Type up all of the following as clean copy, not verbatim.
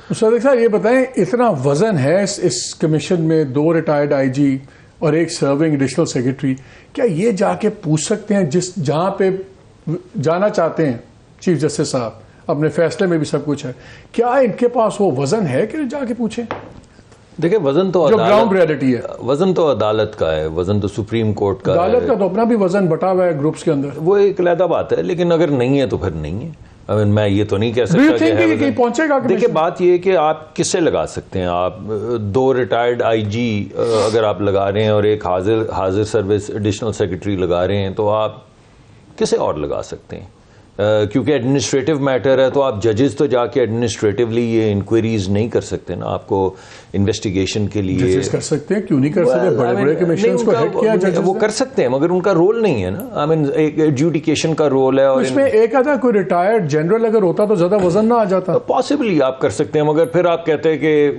صادق صاحب یہ بتائیں, اتنا وزن ہے اس کمیشن میں, 2 ریٹائرڈ آئی جی اور ایک سرونگ ایڈیشنل سیکرٹری, کیا یہ جا کے پوچھ سکتے ہیں جہاں پہ جانا چاہتے ہیں چیف جسٹس صاحب, اپنے فیصلے میں بھی سب کچھ ہے, کیا ان کے پاس وہ وزن ہے کہ جا کے پوچھیں؟ دیکھیں وزن تو جو گراؤنڈ ریئلٹی ہے, وزن تو عدالت کا ہے, وزن تو سپریم کورٹ کا ہے. عدالت کا تو اپنا بھی وزن بٹا ہوا ہے گروپس کے اندر, وہ ایک علیحدہ بات ہے, لیکن اگر نہیں ہے تو پھر نہیں ہے. میں یہ تو نہیں کہہ سکتا کہ کہیں پہنچے گا. دیکھیں بات یہ ہے کہ آپ کس سے لگا سکتے ہیں. آپ 2 ریٹائرڈ آئی جی اگر آپ لگا رہے ہیں اور ایک حاضر سروس ایڈیشنل سیکرٹری لگا رہے ہیں, تو آپ کسے اور لگا سکتے ہیں؟ کیونکہ ایڈمنسٹریٹو میٹر ہے, تو آپ ججز تو جا کے ایڈمنسٹریٹولی یہ انکوائریز نہیں کر سکتے نا. آپ کو انویسٹیگیشن کے لیے ججز کر سکتے ہیں, کیوں نہیں کر سکتے؟ بڑے بڑے کمیشنز کو ہیڈ کیا ججز, وہ کر سکتے ہیں, مگر ان کا رول نہیں ہے نا. آئی مین ایک ایڈجوڈیکیشن کا رول ہے, اور اس میں ایک آدھا کوئی ریٹائرڈ جنرل اگر ہوتا تو زیادہ وزن نہ آ جاتا. پاسبلی آپ کر سکتے ہیں, مگر پھر آپ کہتے ہیں کہ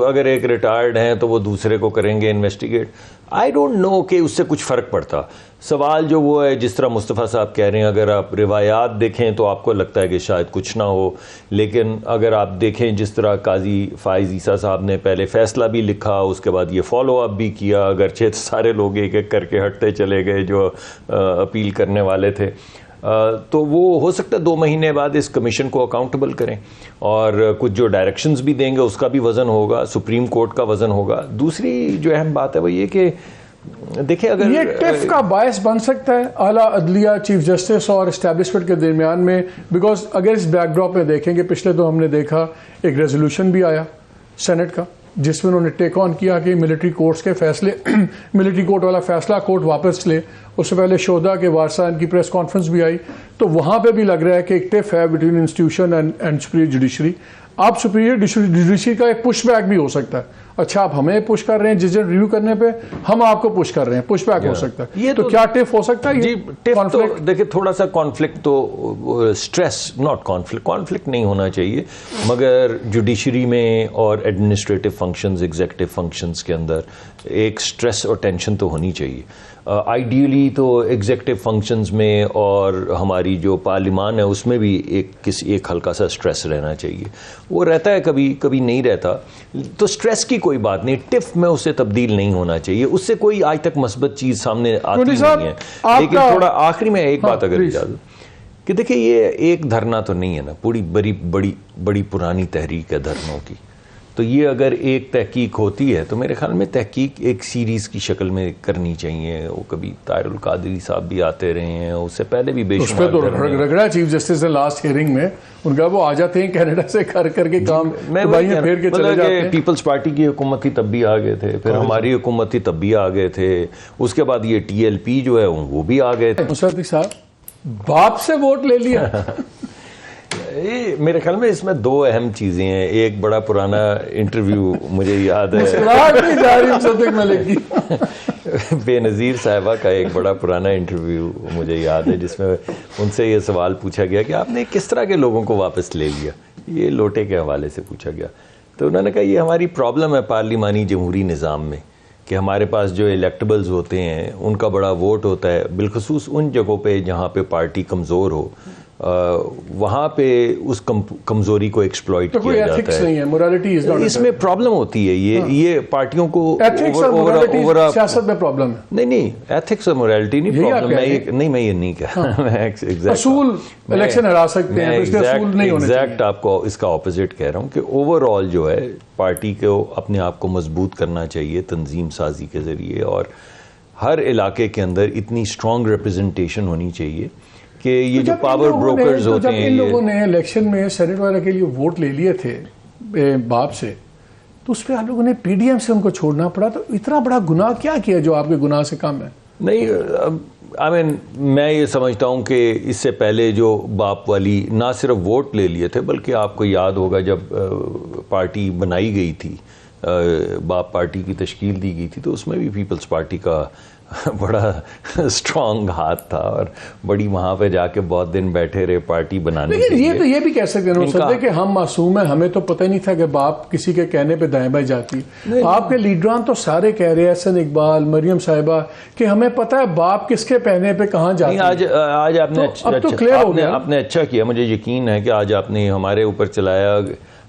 اگر ایک ریٹائرڈ ہیں تو وہ دوسرے کو کریں گے انویسٹیگیٹ. آئی ڈونٹ نو کہ اس سے کچھ فرق پڑتا. سوال جو وہ ہے, جس طرح مصطفیٰ صاحب کہہ رہے ہیں, اگر آپ روایات دیکھیں تو آپ کو لگتا ہے کہ شاید کچھ نہ ہو, لیکن اگر آپ دیکھیں جس طرح قاضی فائز عیسیٰ صاحب نے پہلے فیصلہ بھی لکھا, اس کے بعد یہ فالو اپ بھی کیا, اگرچہ سارے لوگ ایک ایک کر کے ہٹتے چلے گئے جو اپیل کرنے والے تھے, تو وہ ہو سکتا ہے 2 مہینے بعد اس کمیشن کو اکاؤنٹیبل کریں, اور کچھ جو ڈائریکشنز بھی دیں گے اس کا بھی وزن ہوگا, سپریم کورٹ کا وزن ہوگا. دوسری جو اہم بات ہے وہ یہ کہ دیکھیں اگر یہ ٹف کا باعث بن سکتا ہے اعلیٰ عدلیہ, چیف جسٹس اور اسٹیبلشمنٹ کے درمیان میں, بیکاز اگر اس بیک ڈراپ میں دیکھیں گے, پچھلے تو ہم نے دیکھا ایک ریزولوشن بھی آیا سینٹ کا جس میں انہوں نے ٹیک آن کیا کہ ملٹری کورٹس کے فیصلے ملٹری کورٹ والا فیصلہ کورٹ واپس لے. اس سے پہلے شہداء کے وارثاء کی پریس کانفرنس بھی آئی, تو وہاں پہ بھی لگ رہا ہے کہ ایک ٹف ہے between institution and superior judiciary. آپ سپیریئر جوڈیشری کا ایک پش بیک بھی ہو سکتا ہے. اچھا آپ ہمیں پش کر رہے ہیں جس دن ریویو کرنے پہ, ہم آپ کو پش کر رہے ہیں, پش بیک ہو سکتا ہے. یہ تو کیا ٹف ہو سکتا ہے؟ جی ٹف, دیکھیں تھوڑا سا کانفلکٹ تو اسٹریس, ناٹ کانفلکٹ نہیں ہونا چاہیے, مگر جوڈیشری میں اور ایڈمنسٹریٹو فنکشنز, ایگزیکٹو فنکشنز کے اندر ایک اسٹریس اور ٹینشن تو ہونی چاہیے. آئیڈیلی تو ایگزیکٹو فنکشنز میں اور ہماری جو پارلیمان ہے اس میں بھی ایک ہلکا سا اسٹریس رہنا چاہیے. وہ رہتا ہے, کبھی کبھی نہیں رہتا, تو اسٹریس کی کوئی بات نہیں, ٹف میں اس سے تبدیل نہیں ہونا چاہیے. اس سے کوئی آج تک مثبت چیز سامنے آتی نہیں ہے. لیکن تھوڑا آخری میں ایک بات اگر اجازت, کہ دیکھیں یہ ایک دھرنا تو نہیں ہے نا, پوری بڑی پرانی تحریک ہے دھرنوں کی. تو یہ اگر ایک تحقیق ہوتی ہے تو میرے خیال میں تحقیق ایک سیریز کی شکل میں کرنی چاہیے. وہ کبھی طاہر القادری صاحب بھی آتے رہے ہیں, اس سے پہلے بھی بے شمار. اس پہ تو رگڑا چیف جسٹس نے لاسٹ ہیئرنگ میں, ان کا وہ آ جاتے ہیں کینیڈا سے کر کے کام, پھیر کے چلے جاتے ہیں. پیپلز پارٹی کی حکومت تھی تب بھی آ گئے تھے, پھر ہماری حکومت تھی تب بھی آ گئے تھے, اس کے بعد یہ TLP جو ہے وہ بھی آ گئے تھے. صادق صاحب باپ سے ووٹ لے لیا. میرے خیال میں اس میں 2 اہم چیزیں ہیں. ایک بڑا پرانا انٹرویو مجھے یاد ہے, بے نظیر صاحبہ کا ایک بڑا پرانا انٹرویو مجھے یاد ہے, جس میں ان سے یہ سوال پوچھا گیا کہ آپ نے کس طرح کے لوگوں کو واپس لے لیا. یہ لوٹے کے حوالے سے پوچھا گیا, تو انہوں نے کہا یہ ہماری پرابلم ہے پارلیمانی جمہوری نظام میں, کہ ہمارے پاس جو الیکٹیبلز ہوتے ہیں ان کا بڑا ووٹ ہوتا ہے, بالخصوص ان جگہوں پہ جہاں پہ پارٹی کمزور ہو, وہاں پہ اس کمزوری کو ایکسپلائٹ کیا جاتا ہے. اس میں پرابلم ہوتی ہے, یہ پارٹیوں کو سیاست میں پرابلم ہے. نہیں ایتھکس اور موریلٹی نہیں پرابلم, میں یہ نہیں کہا. اصول الیکشن ہرا سکتے ہیں, ایگزیکٹ آپ کو اس کا اپوزٹ کہہ رہا ہوں, کہ اوور آل جو ہے پارٹی کو اپنے آپ کو مضبوط کرنا چاہیے تنظیم سازی کے ذریعے, اور ہر علاقے کے اندر اتنی اسٹرانگ ریپرزنٹیشن ہونی چاہیے کہ یہ جو پاور بروکرز ہوتے ہیں. ان لوگوں نے الیکشن میں سینٹ والے کے لیے ووٹ لے لیے تھے باپ سے, تو اس پہ آپ لوگوں نے PDM سے ان کو چھوڑنا پڑا, تو اتنا بڑا گناہ کیا کیا جو آپ کے گناہ سے کم ہے؟ نہیں, میں یہ سمجھتا ہوں کہ اس سے پہلے جو باپ والی نہ صرف ووٹ لے لیے تھے, بلکہ آپ کو یاد ہوگا جب پارٹی بنائی گئی تھی, باپ پارٹی کی تشکیل دی گئی تھی, تو اس میں بھی پیپلز پارٹی کا بڑا اسٹرانگ ہاتھ تھا, اور بڑی وہاں پہ جا کے بہت دن بیٹھے رہے پارٹی بنانے کے لیے. یہ تو یہ بھی کہہ سکتے ہیں کہ ہم معصوم ہیں, ہمیں تو پتہ نہیں تھا کہ باپ کسی کے کہنے پہ دائیں بائیں جاتی. آپ کے لیڈران تو سارے کہہ رہے ہیں, حسن اقبال, مریم صاحبہ, کہ ہمیں پتہ ہے باپ کس کے کہنے پہ کہاں جاتی. آج آپ نے اچھا کیا, مجھے یقین ہے کہ آج آپ نے ہمارے اوپر چلایا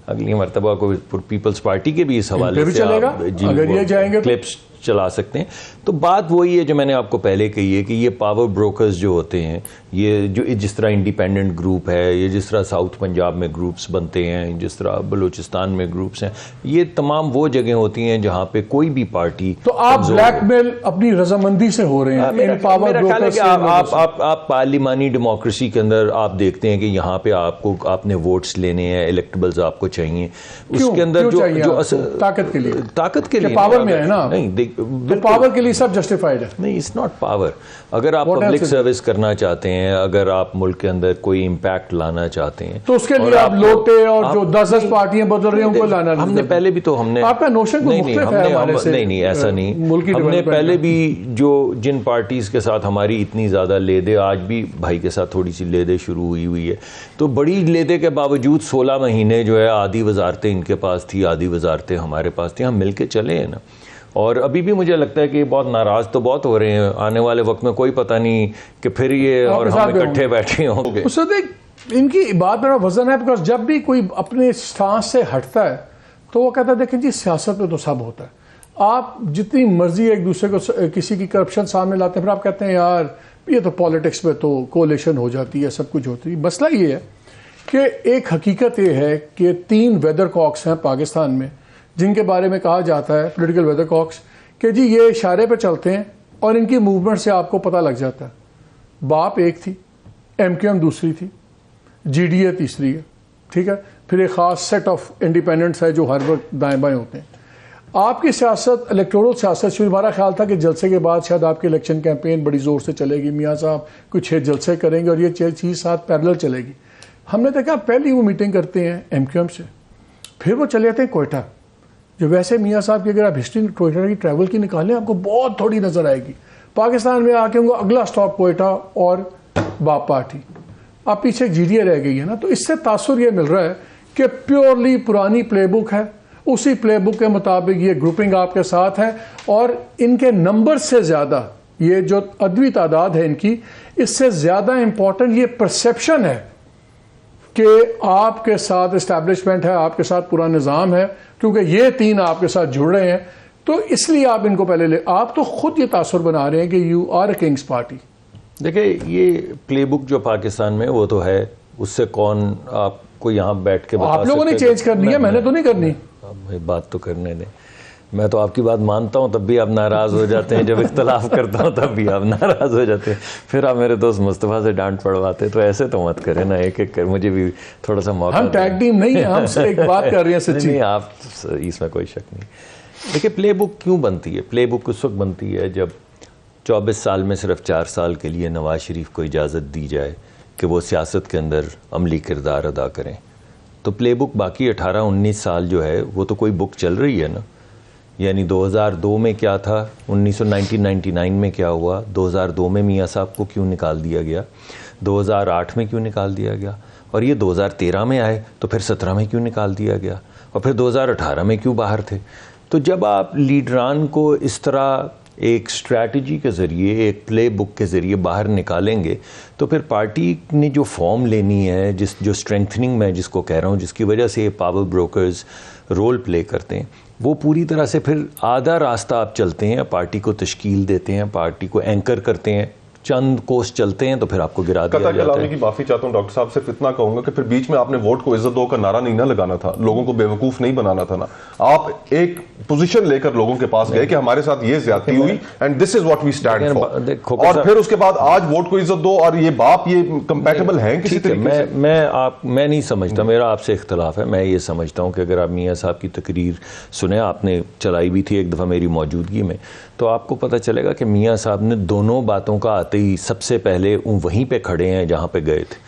اگلی مرتبہ کوئی پیپلز پارٹی کے بھی اس حوالے سے چلے گا اگر یہ جائیں گے کلپس چلا سکتے ہیں. تو بات وہی ہے جو میں نے آپ کو پہلے کہی ہے کہ یہ پاور بروکرز جو ہوتے ہیں, یہ جو جس طرح انڈیپینڈنٹ گروپ ہے, یہ جس طرح ساؤتھ پنجاب میں گروپس بنتے ہیں, جس طرح بلوچستان میں گروپس ہیں, یہ تمام وہ جگہیں ہوتی ہیں جہاں پہ کوئی بھی پارٹی. تو آپ بلیک میل اپنی رضامندی سے ہو رہے ہیں. میرا خیال ہے کہ آپ پارلیمانی ڈیموکریسی کے اندر آپ دیکھتے ہیں کہ یہاں پہ آپ نے ووٹس لینے ہیں, الیکٹبلز آپ کو چاہیے, اس کے اندر جو طاقت کے لیے پاور میں ہے نا, نہیں پاور کے لیے سب جسٹیفائڈ ہے. نہیں, اٹس ناٹ پاور. اگر آپ پبلک سروس کرنا چاہتے ہیں, اگر آپ ملک کے اندر کوئی امپیکٹ لانا چاہتے ہیں, تو اس کے لیے آپ لوٹے اور جو 10 پارٹیاں بدل رہی ہیں ان کو لانا. ہم نے پہلے بھی تو ہم نے آپ کا نوشن مختلف ہے ہمارے سے. نہیں ایسا نہیں. ہم نے پہلے بھی جن پارٹیز کے ساتھ ہماری اتنی زیادہ لیدے, آج بھی بھائی کے ساتھ تھوڑی سی لیدے شروع ہوئی ہے, تو بڑی لیدے کے باوجود 16 مہینے جو ہے آدھی وزارتیں ان کے پاس تھی, آدھی وزارتیں ہمارے پاس تھیں, ہم مل کے چلے ہیں نا. اور ابھی بھی مجھے لگتا ہے کہ بہت ناراض تو بہت ہو رہے ہیں, آنے والے وقت میں کوئی پتہ نہیں کہ پھر یہ اور ہم اکٹھے بیٹھے ہوں گے. ان کی بات میرا وزن ہے, بیکاز جب بھی کوئی اپنے سٹانس سے ہٹتا ہے تو وہ کہتا ہے دیکھیں جی سیاست میں تو سب ہوتا ہے, آپ جتنی مرضی ایک دوسرے کو کسی کی کرپشن سامنے لاتے ہیں, پھر آپ کہتے ہیں یار یہ تو پالیٹکس میں تو کولیشن ہو جاتی ہے, سب کچھ ہوتی ہے. مسئلہ یہ ہے کہ ایک حقیقت یہ ہے کہ 3 ویدر کاکس ہیں پاکستان میں جن کے بارے میں کہا جاتا ہے, پولیٹیکل ویدر کاکس, کہ جی یہ اشارے پہ چلتے ہیں اور ان کی موومنٹ سے آپ کو پتہ لگ جاتا ہے. باپ ایک تھی, MQM دوسری تھی, GDA تیسری ہے, ٹھیک ہے, پھر ایک خاص سیٹ آف انڈیپینڈنٹس ہے جو ہر وقت دائیں بائیں ہوتے ہیں. آپ کی سیاست الیکٹورل سیاست شروع, ہمارا خیال تھا کہ جلسے کے بعد شاید آپ کی الیکشن کیمپین بڑی زور سے چلے گی, میاں صاحب کوئی 6 جلسے کریں گے اور یہ چیز ساتھ پیرلل چلے گی. ہم نے دیکھا پہلی وہ میٹنگ کرتے ہیں MQM سے, پھر وہ چلے جاتے ہیں کوئٹہ, جو ویسے میاں صاحب کی اگر آپ ہسٹری کوئٹہ کی ٹریول کی نکالیں آپ کو بہت تھوڑی نظر آئے گی. پاکستان میں آ کے ان کو اگلا سٹاپ کوئٹہ اور باپ پارٹی, آپ پیچھے GDA رہ گئی ہے نا. تو اس سے تاثر یہ مل رہا ہے کہ پیورلی پرانی پلے بک ہے, اسی پلے بک کے مطابق یہ گروپنگ آپ کے ساتھ ہے, اور ان کے نمبر سے زیادہ یہ جو عددی تعداد ہے ان کی, اس سے زیادہ امپورٹنٹ یہ پرسیپشن ہے کہ آپ کے ساتھ اسٹیبلشمنٹ ہے, آپ کے ساتھ پورا نظام ہے, کیونکہ یہ 3 آپ کے ساتھ جڑ رہے ہیں. تو اس لیے آپ ان کو پہلے آپ تو خود یہ تاثر بنا رہے ہیں کہ you are a king's party. دیکھیں یہ پلے بک جو پاکستان میں وہ تو ہے, اس سے کون آپ کو یہاں بیٹھ کے آپ لوگوں نے چینج کرنی ہے, میں نے تو نہیں کرنی. بات تو کرنے دیں, میں تو آپ کی بات مانتا ہوں تب بھی آپ ناراض ہو جاتے ہیں, جب اختلاف کرتا ہوں تب بھی آپ ناراض ہو جاتے ہیں, پھر آپ میرے دوست مصطفیٰ سے ڈانٹ پڑواتے. تو ایسے تو مت کریں نا, ایک ایک کر, مجھے بھی تھوڑا سا موقع. ہم ٹیگ ٹیم نہیں ہیں, ہم سے ایک بات کر رہے ہیں سچی. نہیں آپ اس میں کوئی شک نہیں. دیکھیں پلے بک کیوں بنتی ہے؟ پلے بک اس وقت بنتی ہے جب 24 سال میں صرف 4 سال کے لیے نواز شریف کو اجازت دی جائے کہ وہ سیاست کے اندر عملی کردار ادا کریں. تو پلے بک باقی 18-19 سال جو ہے وہ تو کوئی بک چل رہی ہے نا. یعنی 2002 میں کیا تھا, 1999 میں کیا ہوا, 2002 میں میاں صاحب کو کیوں نکال دیا گیا, 2008 میں کیوں نکال دیا گیا, اور یہ 2013 میں آئے تو پھر 17 میں کیوں نکال دیا گیا, اور پھر 2018 میں کیوں باہر تھے. تو جب آپ لیڈران کو اس طرح ایک اسٹریٹجی کے ذریعے, ایک پلے بک کے ذریعے باہر نکالیں گے, تو پھر پارٹی نے جو فارم لینی ہے, جو اسٹرینتھننگ میں جس کو کہہ رہا ہوں, جس کی وجہ سے یہ پاور بروکرز رول پلے کرتے ہیں, وہ پوری طرح سے پھر آدھا راستہ آپ چلتے ہیں, پارٹی کو تشکیل دیتے ہیں, پارٹی کو اینکر کرتے ہیں, چند کوس چلتے ہیں تو پھر آپ کو گرا دیا جاتا ہے. کلامی کی معافی چاہتا ہوں ڈاکٹر صاحب, صرف اتنا کہوں گا کہ پھر بیچ میں آپ نے ووٹ کو عزت دو کا نعرہ نہیں نہ لگانا تھا, لوگوں کو بیوقوف نہیں بنانا تھا نا. آپ ایک پوزیشن لے کر لوگوں کے پاس گئے کہ ہمارے ساتھ یہ زیادتی ہوئی and this is what we stand for, اور پھر اس کے بعد آج ووٹ کو عزت دو اور یہ باپ یہ کمپیٹیبل ہیں کسی طریقے سے. میں نہیں سمجھتا, میرا آپ سے اختلاف ہے. میں یہ سمجھتا ہوں کہ اگر آپ میاں صاحب کی تقریر سنیں, آپ نے چلائی بھی تھی ایک دفعہ میری موجودگی میں, تو آپ کو پتہ چلے گا کہ میاں صاحب نے دونوں باتوں کا آتے ہی سب سے پہلے وہیں پہ کھڑے ہیں جہاں پہ گئے تھے.